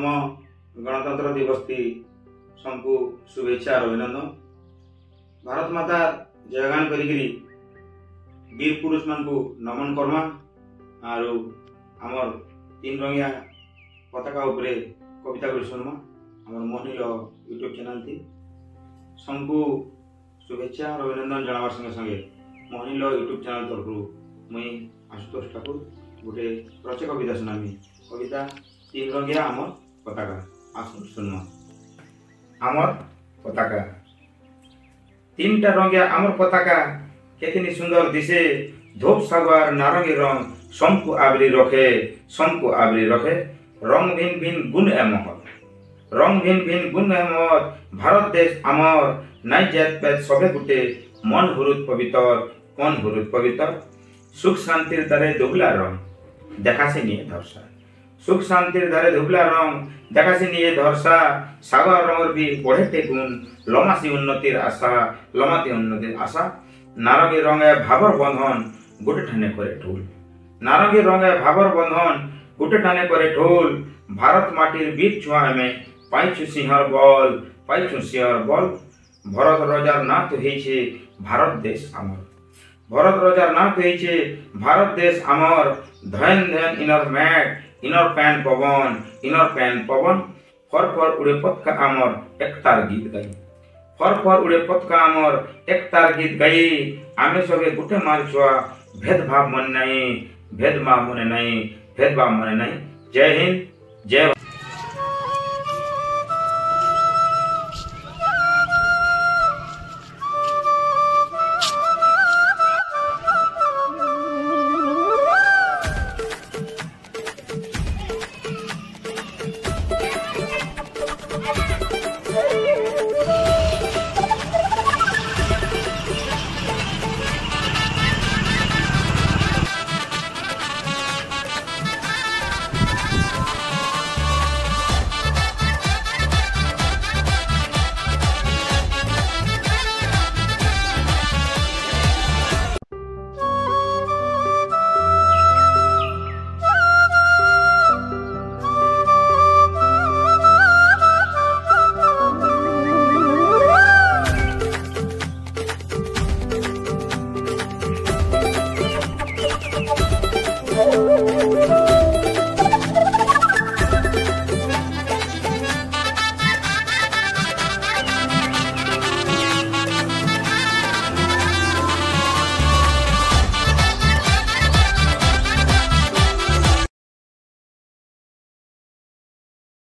प्रथम गणतंत्र दिवस थी सबको शुभेच्छा और अभिनंदन। भारत माता जयगान करी वीर पुरुष मान को नमन करमा आर आमर तीन रंगिया पताका उपरे कविता गुड़ी सुनमा आमर मोहनील यूट्यूब चैनल थी सबको शुभेच्छा और अभिनंदन जनावर संगे संगे मोहनील यूट्यूब चैनल तरफ मुई आशुतोष ठाकुर गोटे रचे कविता सुनामी। कविता तीन रंगिया आमर पताका आसु सुनमा। आमर पताका तीनटा रंगिया आमर पताका केतनी सुंदर दिसे धूप सागर नारंगी रंग समको आवरी रखे रंग भिन्न भिन्न गुण एमहत रंग भिन्न भिन्न गुण एमहत भारत देश आमर नाई जात पात सबे गुटे मन हुरुत पवित्र कौन हुरुत पवित्र सुख शांतिर दारे दुबला रंग देखासे निये धरसा सुख शांतिर दारे दुबला रंग देखासे निये धरसा सागर रंगर भी बढ़ेते गुण लमासी उन्नतिर आशा नारंगी रंगे भाबर बंधन गुटे ठाने करे ढोल नारंगी रंगे भाबर बंधन गुटे ठाने करे ढोल भारत माटिर बीर छुआ में पाइछु सिंहर बल भरत राजार नाथ होइछे भारत देश आमर भरत राजार नाथ होइछे भारत देश आमर धन धन इनर पैन पवन फर उड़े पतका आमर एकतार गीत गाई फर उड़े पतका आमर एकतार गीत गाई आमे सबे गुटे मार छुआ भेदभाव मन नहीं जय हिंद जय